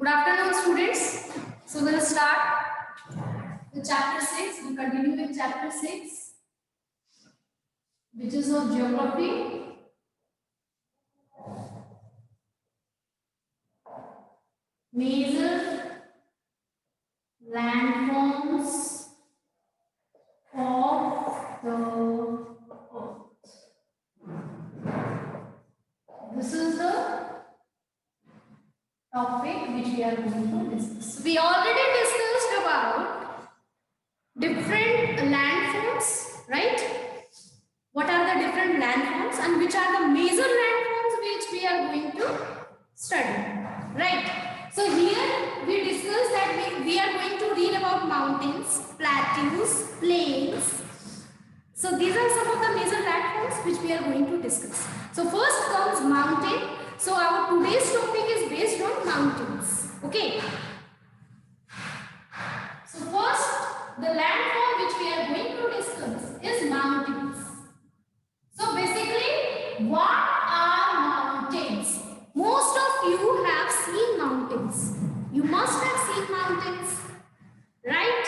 Good afternoon, students. So we'll start with chapter 6. We'll continue with chapter 6, which is of geography. Major landforms of the earth. This is the topic which we are going to discuss. We already discussed about different landforms, right? What are the different landforms and which are the major landforms which we are going to study, right? So here we discussed that we are going to read about mountains, plateaus, plains. So these are some of the major landforms which we are going to discuss. So first comes mountain. So our today's topic is based on mountains. Okay. So first, the landform which we are going to discuss is mountains. So basically, what are mountains? Most of you have seen mountains. You must have seen mountains, right?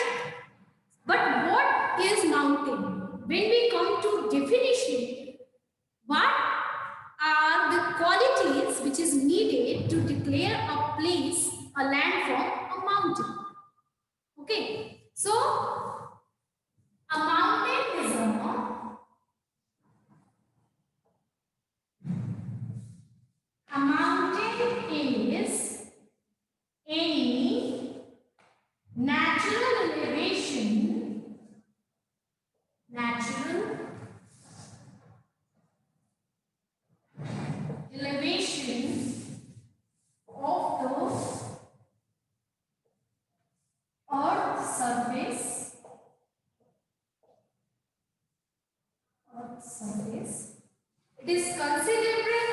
But what is mountain? When we come to definition, what are the qualities which is needed to declare a place, a landform, a mountain? Okay, so a mountain is any natural elevation of the earth surface. It is considerably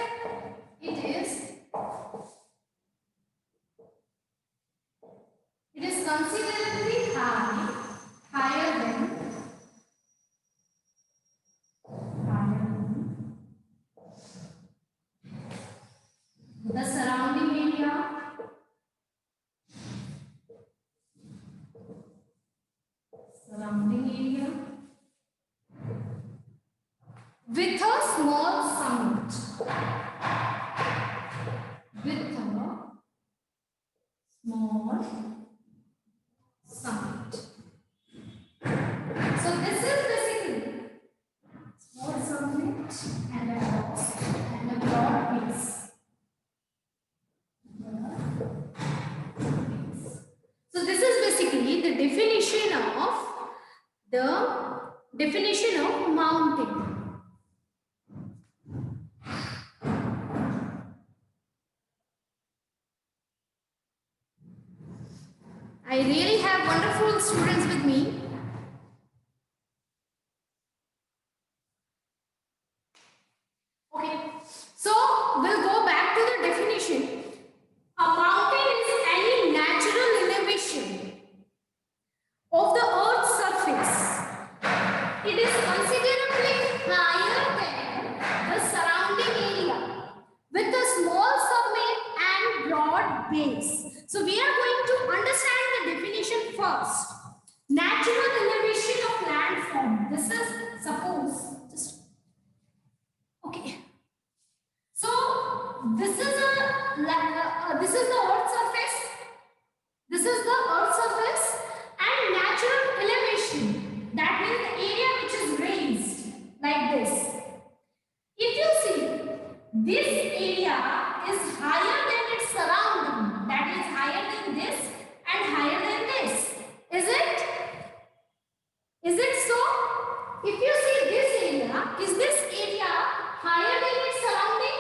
higher than the surrounding area. With a small summit. So this is basically small summit and a broad base. So this is basically the definition of mountain. I really have wonderful students with me. Okay, so we'll go back to the definition. A mountain is any natural elevation of the earth's surface. It is considerably higher than the surrounding area with a small summit and broad base. So we are going to understand the definition first. Natural elevation of landform. This is suppose okay. So this is the earth surface. This is the earth surface and natural elevation. That means the area which is raised like this. If you see, this area is higher than its surrounding. That is higher than this and higher than this. Is it? Is it so? If you see this area, is this area higher than its surrounding?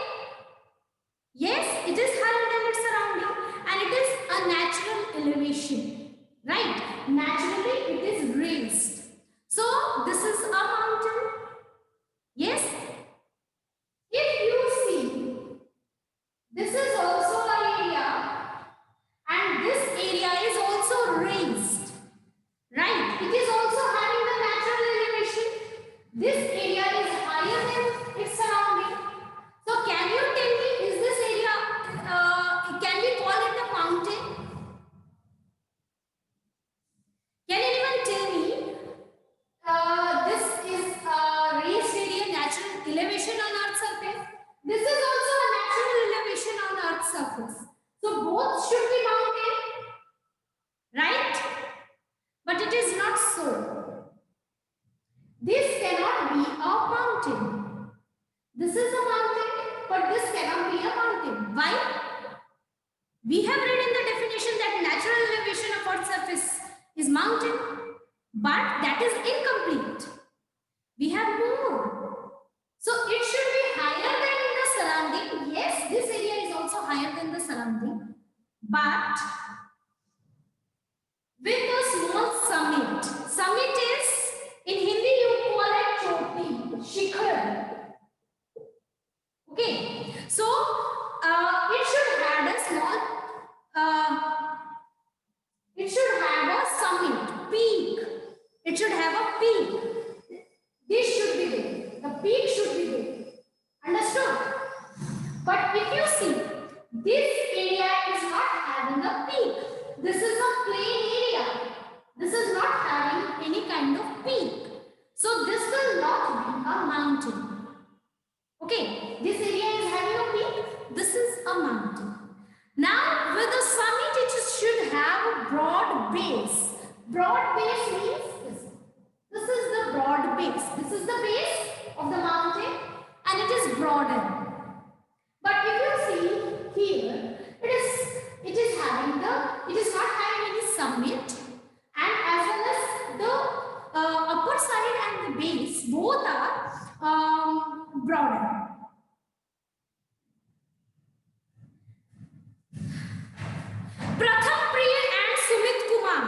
Yes, it is higher than its surrounding and it is a natural elevation, right? Naturally, it is raised. So, this is a mountain. Yes? If you see, this is also an area and this area is also raised, be a mountain. Why? We have read in the definition that natural elevation of Earth's surface is mountain, but that is incomplete. We have more. So it should be higher than the surrounding. Yes, this area is also higher than the surrounding, but with a small summit. Summit is, in Hindi you call it choti, shikhar. Okay, so it should have a small, it should have a summit, peak. It should have a peak. This should be there. The peak should be there. Understood? But if you see, this area is not having a peak. This is a plain area. This is not having any kind of peak. So this will not be a mountain. Okay, this area is having a peak. This is a mountain. Now with the summit it should have a broad base. Broad base means this. This is the broad base. This is the base of the mountain and it is broader. But if you see here, it is not having any summit, and as well as the upper side and the base both are broader. Pratham Priya and Sumit Kumar,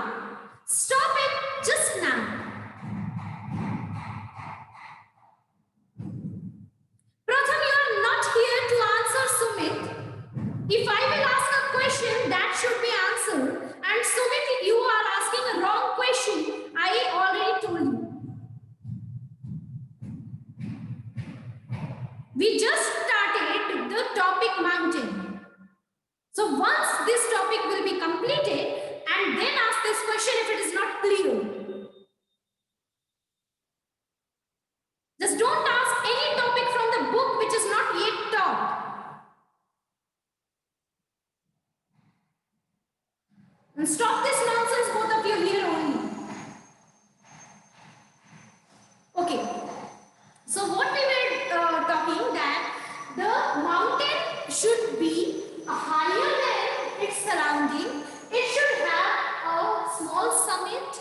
stop it just now. Pratham, you are not here to answer Sumit. If I will ask a question, that should be answered. And Sumit, you are asking a wrong question. I already told you. We just started the topic mountain. So once this topic will be completed, and then ask this question if it is not clear. Just don't ask any topic from the book which is not yet taught. And stop this nonsense, both of you here only. Okay. So what we were talking that the mountain should be higher than its surrounding. It should have a small summit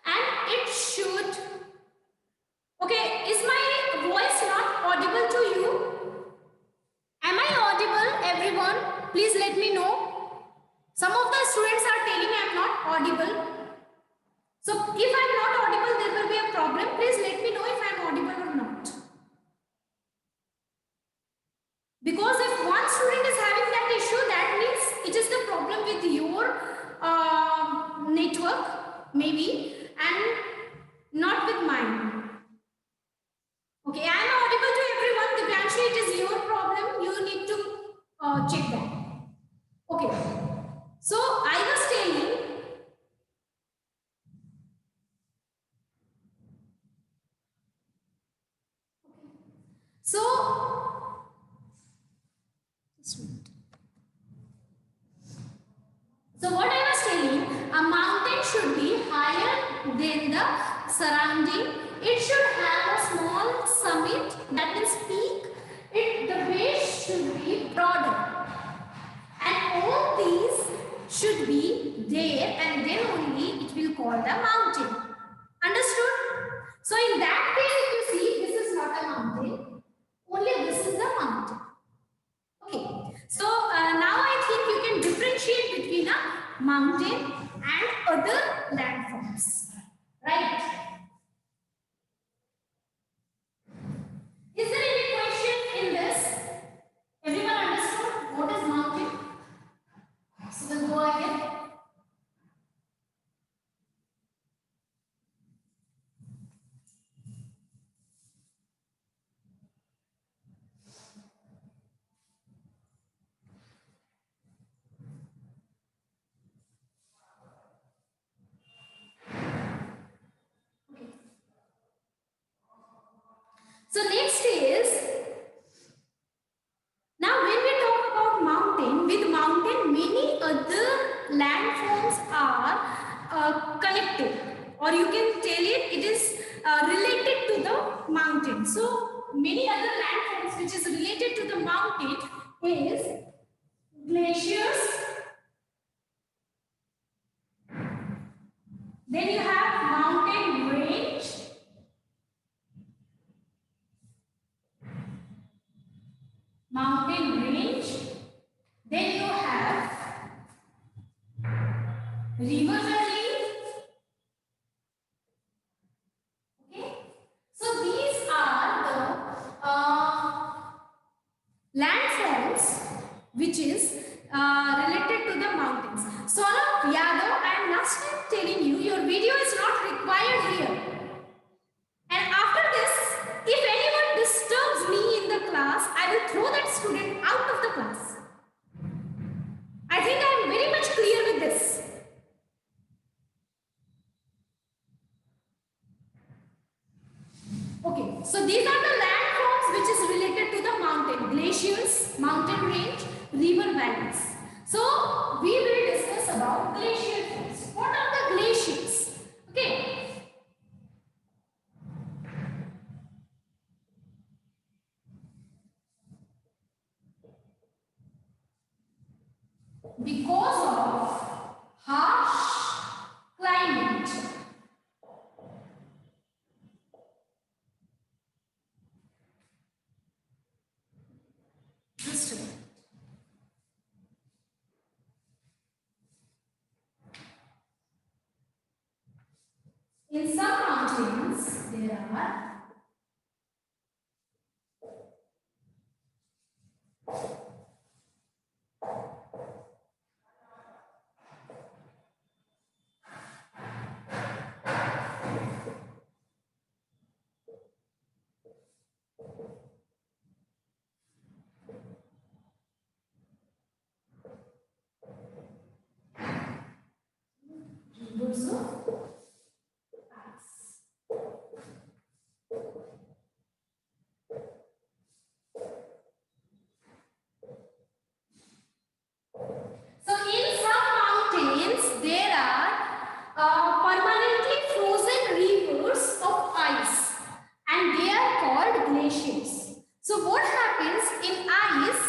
and it should. Okay, is my voice not audible to you? Am I audible, everyone? Please let me know. Some of the students are telling I am not audible. So if I am not audible, there will be a problem. Please let me know if I am audible or not. Because if one student is having that issue, that means it is the problem with your network, maybe, and not with mine. Okay, I am audible to everyone. Divyanshu, it is your problem. You need to check that. Okay. So I was telling. So what I was telling, a mountain should be higher than the surrounding. It should have a small summit, that is peak. The base should be broader. And all these should be there, and then only it will call the mountain. Understood? So in that case, if you see, this is not a mountain. Only this is the mountain. Okay. So now I think you can differentiate between a mountain and other landforms. Right? Is there any question in this? Everyone understood what is mountain? So we'll go again. So next is, now when we talk about mountain, with mountain many other landforms are connected, or you can tell it is related to the mountain. So many other landforms which is related to the mountain is glaciers. Then you have mountain range. Mountain range. Then you have river valley. Okay. So these are the landforms which is related to the mountains. Saurabh Yadav, I am last time telling you your video is not required here. And after this, if anyone disturbs me in the class, I will throw that student out of the class. I think I am very much clear with this. Okay, so these are the landforms which is related to the mountain. Glaciers, mountain range, river valleys. So we will discuss about glacier first. What are the glaciers? Okay. Because of harsh climate, just a minute. In some mountains there are rivers of ice. So in some mountains there are permanently frozen rivers of ice and they are called glaciers. So what happens in ice?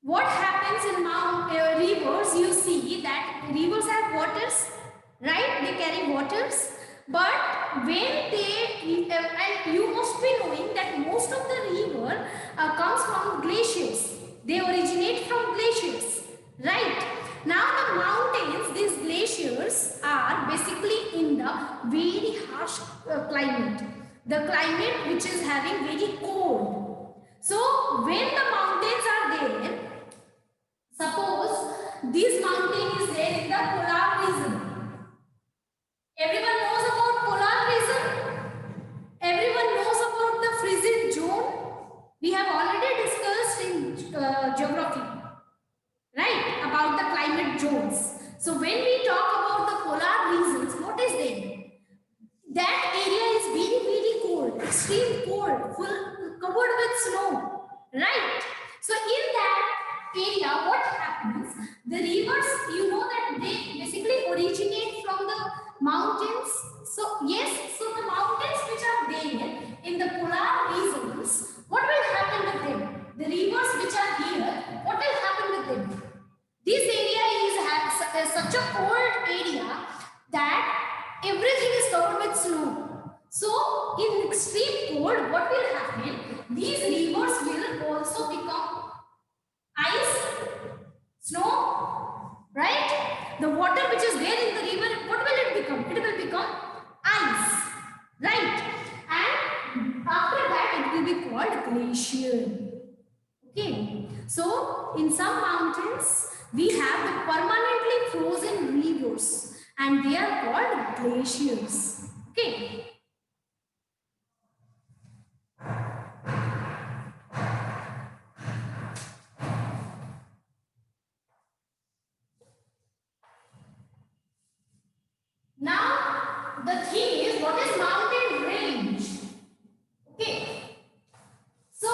What happens in rivers? You see that rivers have waters, right? They carry waters. But when they, and you must be knowing that most of the river comes from glaciers. They originate from glaciers, right? Now the mountains, these glaciers are basically in the very harsh climate. The climate which is having very cold. So when the mountains are there, suppose this mountain is there in the polar region. Everyone knows about polar region. Everyone knows about the freezing zone. We have already discussed in geography, right? About the climate zones. So when we talk about the polar regions, what is there? That area is very, very cold, extreme cold, full covered with snow, right? So in that area, what happens? The rivers, you know that they basically originate from the mountains. So yes, so the mountains which are there in the polar regions, what will happen with them? The rivers which are here, what will happen with them? This area is such a cold area that everything is covered with snow. So in extreme cold, what will happen? These rivers will also become ice, snow, right? The water which is there in the river, what will it become? It will become ice, right? And after that, it will be called glacier. Okay. So in some mountains, we have the permanently frozen rivers and they are called glaciers. Okay. Now, the thing is, what is mountain range? Okay. So,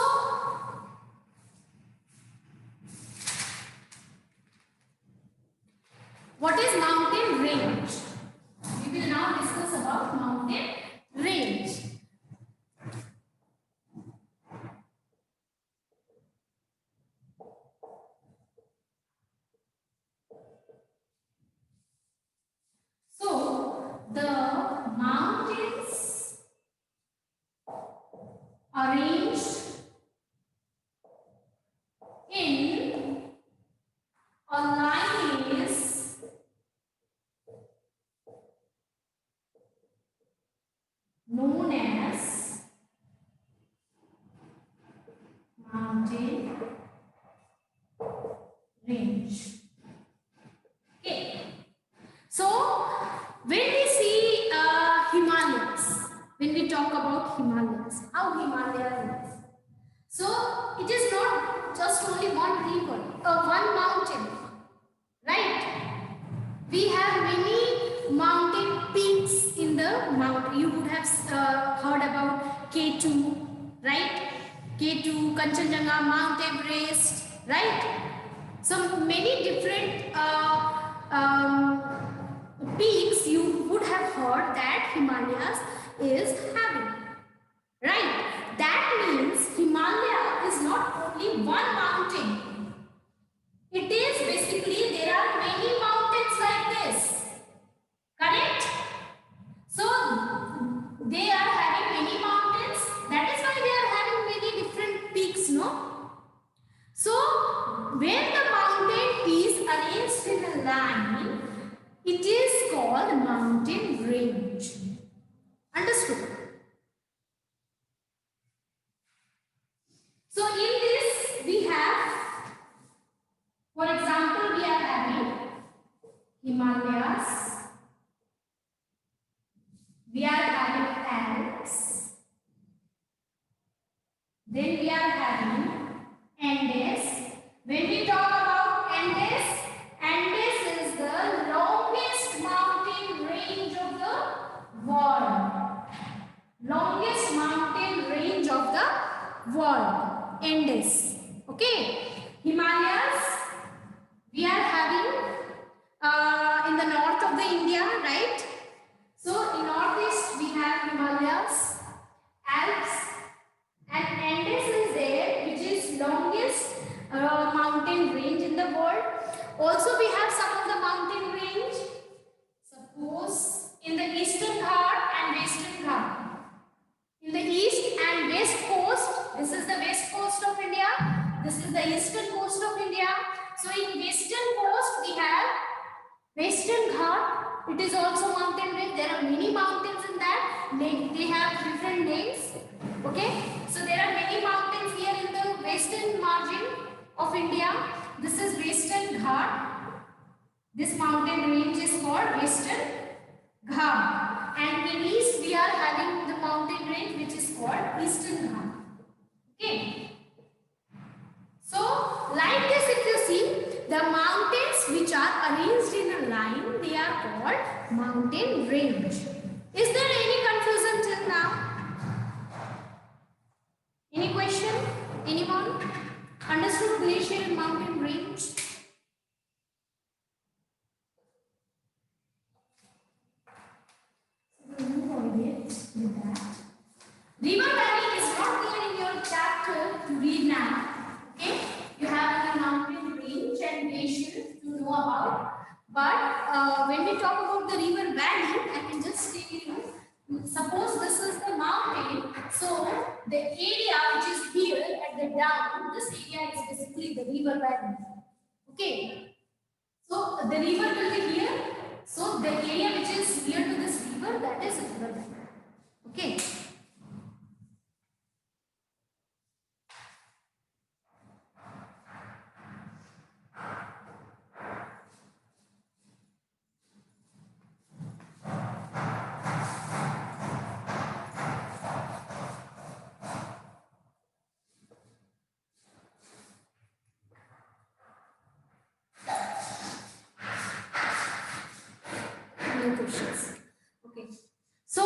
what is mountain range? We will now discuss about mountain range. arranged in a line is known as mountain range. Okay. So when we see Himalayas, when we talk about Himalayas, how Himalaya is. So it is not just only one river, one mountain, right? We have many mountain peaks in the mountain. You would have heard about K2, right? K2, Kanchenjunga, Mount Everest, right? So many different peaks you would have heard that Himalayas is having, right? That means Himalaya is not only one mountain. It is basically there are many mountains like this, correct? So they are having many mountains. That is why they are having many different peaks, no? So when the mountain is arranged in a line, it is called mountain range. Understood? So in this we have, for example, we are having Himalayas, we are having Alps, then we are having Andes. When we talk about Andes, Andes is the longest mountain range of the world. Longest mountain range of the world, Andes. Okay, Himalayas, we are having in the north of the India, right? So in northeast we have Himalayas, Alps, and Andes is there, which is longest mountain range in the world. Also we have some of the mountain range. Suppose in the eastern Ghat and western Ghat. In the east and west coast, this is the west coast of India. This is the eastern coast of India. So in western coast we have Western Ghat. It is also mountain range. There are many mountains in that. They have different names. Okay. So there are many mountains here in the western margin of India. This is Western Ghat. This mountain range is called Western Ghat. And in east we are having the mountain range which is called Eastern Ghat. Okay. So like this, if you see, the mountains which are arranged in a line, they are called mountain range. Is there any confusion till now? Any question? Anyone? Understood glacier and mountain range? Move on with that. River valley is not there in your chapter to read now. Okay, you have the mountain range and glacier to know about. But when we talk about the river valley, I can just tell you. Suppose this is the mountain, so the area which is here at the down, this area is basically the river valley. Okay, so the river will be here. So the area which is near to this river, that is river valley. Okay. Questions. Okay. So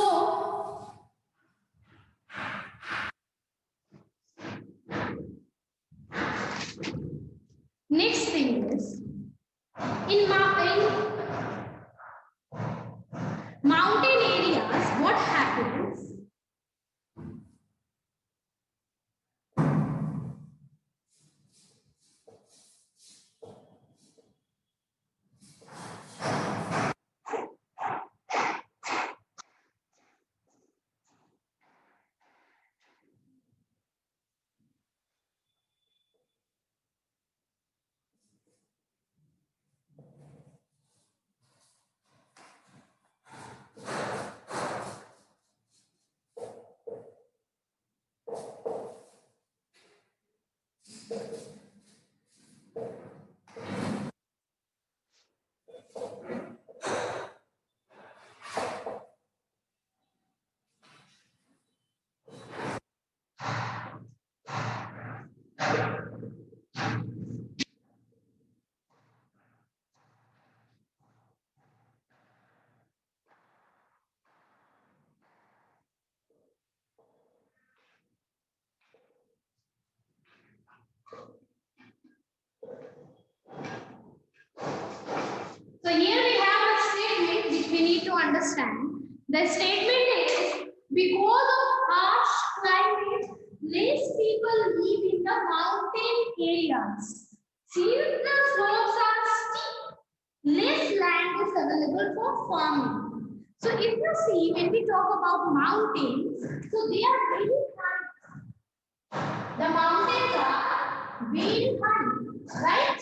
understand. The statement is because of harsh climate, less people live in the mountain areas. Since the slopes are steep, less land is available for farming. So if you see, when we talk about mountains, so they are very high. The mountains are very high, right?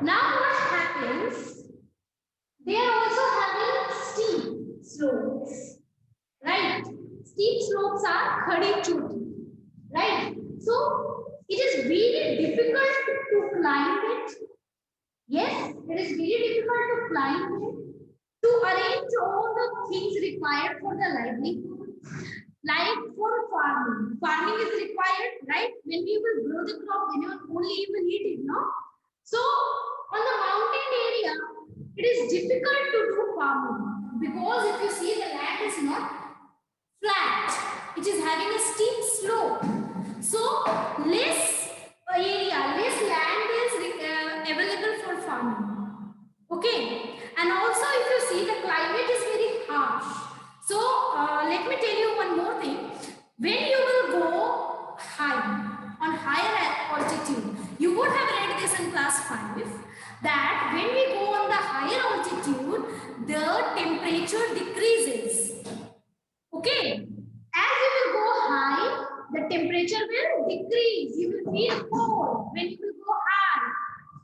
Now what happens? They are also having steep slopes, right? Steep slopes are khadi choti, right? So it is very difficult to climb it. Yes, it is very difficult to climb it. To arrange all the things required for the livelihood, like for farming. Farming is required, right? When we will grow the crop, then only you will eat it, no? So on the mountain area, it is difficult to do farming because if you see the land is not flat, it is having a steep slope. So less area, less land is available for farming. Okay, and also if you see the climate is very harsh. So let me tell you one more thing. When you will go high, on higher altitude, you would have read this in class 5, that when we go on the higher altitude, the temperature decreases. Okay, as you will go high, the temperature will decrease. You will feel cold when you will go high.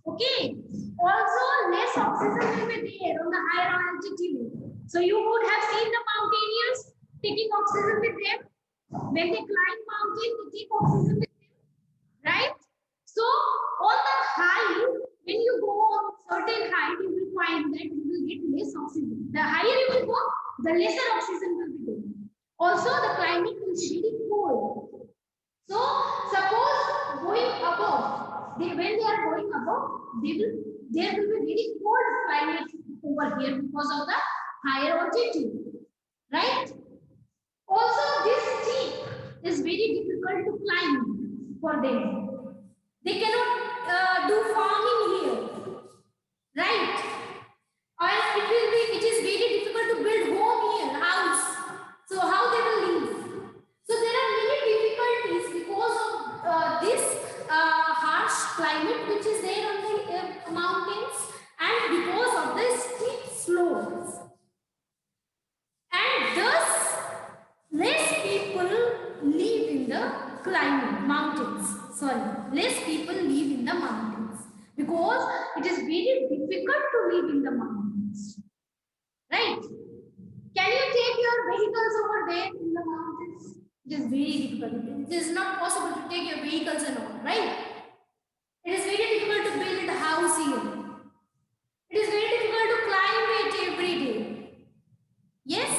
Okay, also less oxygen will be there on the higher altitude. So you would have seen the mountaineers taking oxygen with them. When they climb mountain, they take oxygen with them, right? So on the high, when you go on certain height, you will find that you will get less oxygen. The higher you will go, the lesser oxygen will be there. Also, the climate will be very cold. So suppose going above, when they are going above, there will be very cold climate over here because of the higher altitude, right? Also, this steep is very difficult to climb for them. They cannot do farming here, right? Or it is very difficult to build home here, house. So how they will live? So there are many difficulties because of this harsh climate which is there on the mountains and because of the steep slopes. And thus less people live in the mountains. Less people live in the mountains because it is very difficult to live in the mountains, right? Can you take your vehicles over there in the mountains? It is very difficult. It is not possible to take your vehicles and all, right? It is very difficult to build a house here. It is very difficult to climb it every day. Yes?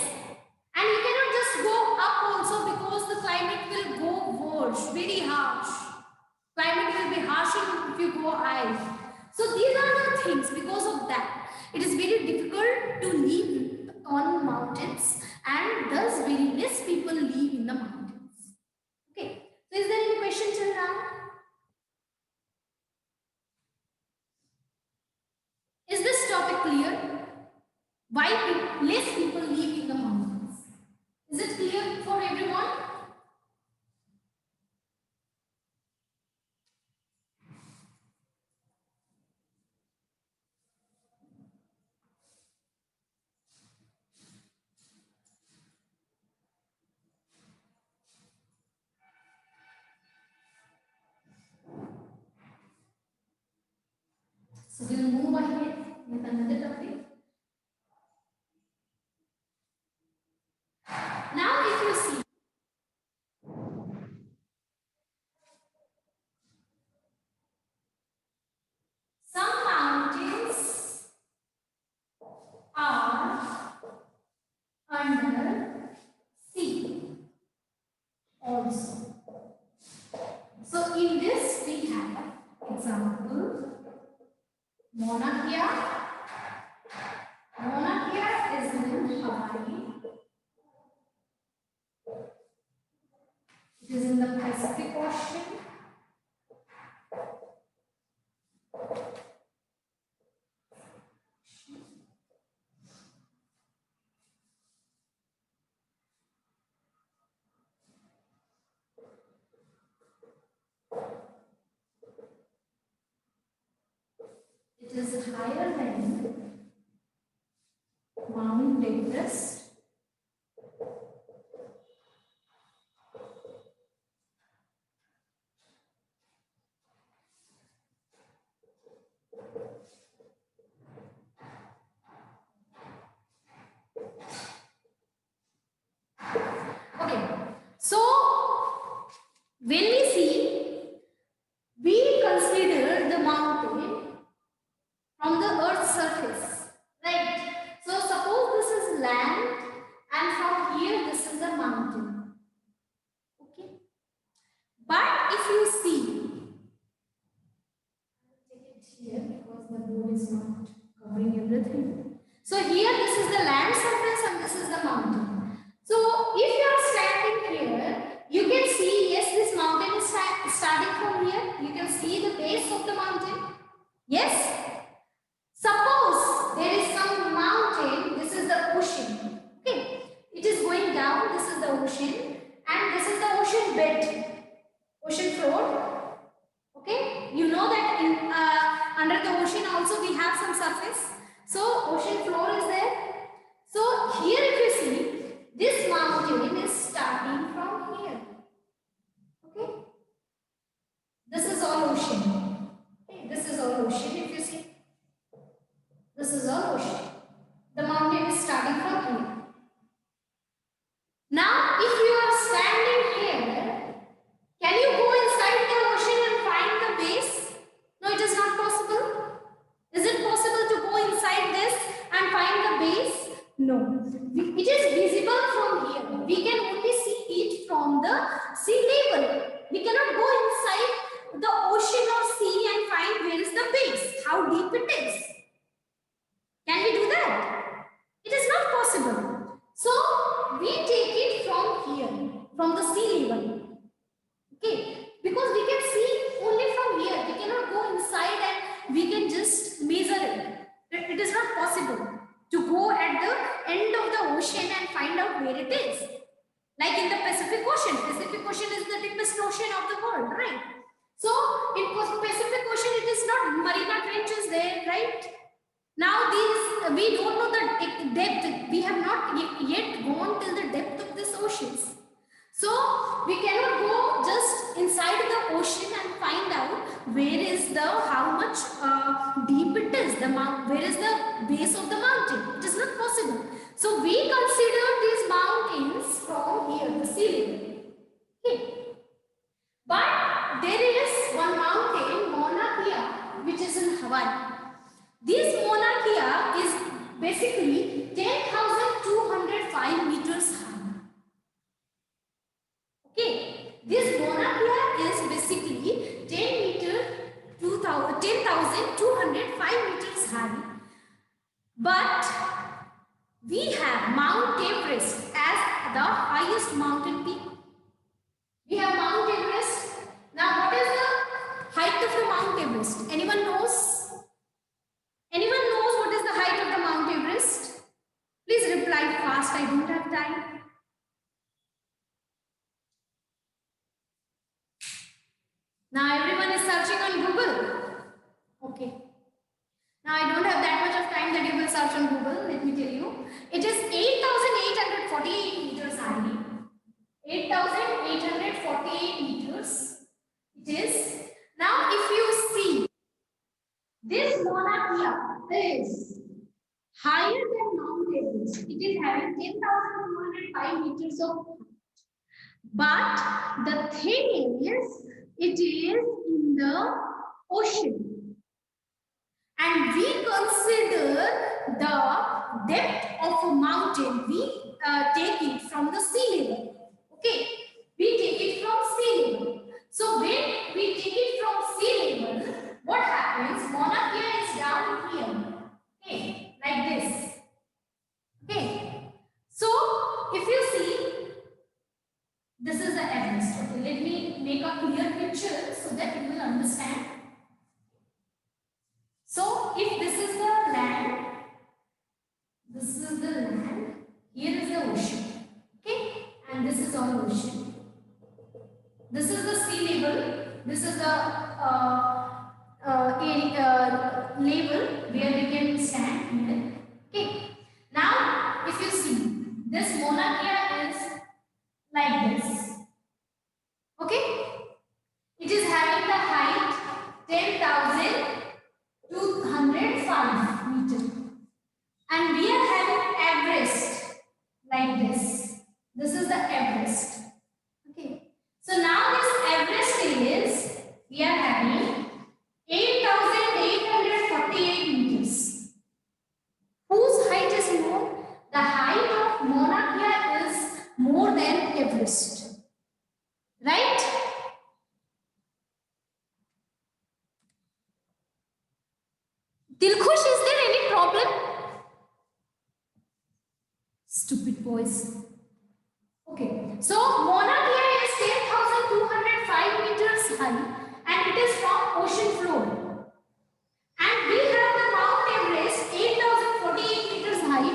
And you cannot just go up also because the climate will go worse, very harsh. Climate will be harsh if you go high. So these are the things. Because of that, it is very difficult to live on mountains and thus very less people live in the mountains. Okay. So is there any question till now? Is this topic clear? Why less people live in the mountains? Is it clear for everyone? So we will move ahead with another topic. Now if you see, some mountains are under sea also. So in this we have example Mauna Kea. Mauna Kea is in Hawaii. It is in the Pacific Ocean. is higher than Mount Everest. Okay, so when we see, we consider the mountain from the earth's surface, right? So suppose this is land and from here this is a mountain, okay? But if you see, I'll take it here because the board is not covering everything. So here this is the land surface and this is the mountain. So if you are standing here, you can see, yes, this mountain is starting from here. You can see the base of the mountain. Yes? Suppose there is some mountain, this is the ocean. Okay? It is going down, this is the ocean, and this is the ocean bed, ocean floor. Okay? You know that in under the ocean also we have some surface. So ocean floor is there. So here if you see, this mountain is starting from here. Okay? This is all ocean. Okay? This is all ocean if you see. This is all ocean. The mountain is starting from here. Now, if you are standing here, can you go inside the ocean and find the base? No, it is not possible. Is it possible to go inside this and find the base? No. It is visible from here. We can only see it from the sea level. We cannot go inside the ocean or sea and find where is the base, how deep it is. Can we do that? It is not possible. So, we take it from here, from the sea level. Okay? Because we can see only from here. We cannot go inside and we can just measure it. It is not possible to go at the end of the ocean and find out where it is. Like in the Pacific Ocean. Pacific Ocean is the deepest ocean of the world, right? So, in Pacific Ocean, it is not Marina Trench is there, right? Now these, we don't know the depth. We have not yet gone till the depth of these oceans. So we cannot go just inside the ocean and find out where is the, how much deep it is, where is the base of the mountain. It is not possible. So we consider these mountains from here, the sea level. Okay. But there is one mountain, Mauna Kea, which is in Hawaii. This Mauna Kea is basically 10,205 meters high. Okay, this Mauna Kea is basically 10,205 meters high. But we have Mount Everest as the highest mountain peak. We have Mount Everest. Now, what is the height of the Mount Everest? Anyone knows? Anyone knows what is the height of the Mount Everest? Please reply fast, I don't have time. Now everyone is searching on Google. Okay. Now I don't have that much of time that you will search on Google. Let me tell you. It is 8,848 meters high. 8,848 meters. It is. Now if you see, this Mauna Kea is higher than Mount Everest. It is having 10,205 meters of height. But the thing is, it is in the ocean. And we consider the depth of a mountain. We take it from the sea level. Okay. We take it from sea level. So when we take it from sea level, what happens? Mauna Kea is down here. Okay. Like this. Okay. So if you see, this is the Everest. Okay. Let me make a clear picture so that you will understand. So if this is the land, this is the land, here is the ocean. Okay. And this is all ocean. This is the sea level. This is the level where we can stand here. Okay. Now, if you see, this monarchia is like this. Okay. It is having the height 10,205 meters. And we are having Everest like this. This is the Everest. Okay. So now this Everest is, we are having 8,848 meters. Whose height is more? The height of Mauna Kea is more than Everest. Right? Dilkhush, is there any problem? Stupid boys. Okay, so Mauna Kea is 10,205 meters high and it is from ocean floor. And we have the Mount Everest 8,048 meters high.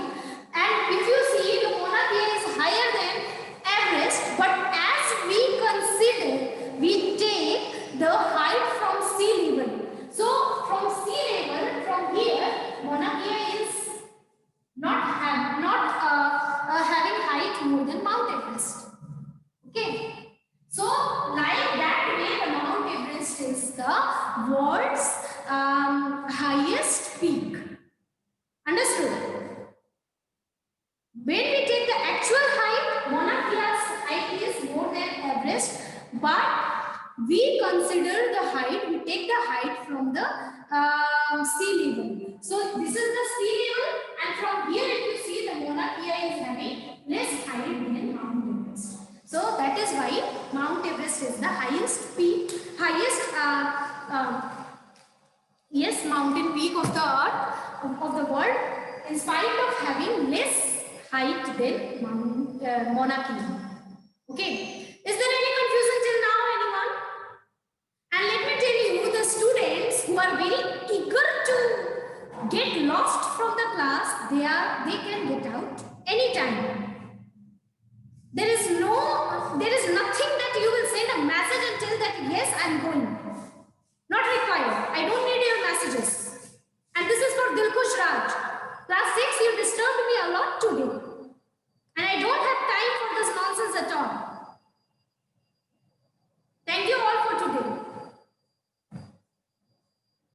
And if you see, the Mauna Kea is higher than Everest, but as we consider, we take the height from sea level. So from sea level, from here, Mauna Kea is not having height more than Mount Everest. Okay. So like that way, the Mount Everest is the world's highest peak. Understood? When we take the actual height, Mauna Kea's height is more than Everest, but we consider the height, we take the height from the sea level. So this is the sea level, and from here if you see, the Mauna Kea is having less height than Mount Everest. So that is why Mount Everest is the highest peak, yes, mountain peak of the earth, of the world, in spite of having less height than Mauna Kea. Okay. Is there any confusion till now, anyone? And let me tell you, the students who are very eager to get lost from the class, they can get out anytime. There is nothing that you will send a message and tell that yes, I am going. Not required. I don't need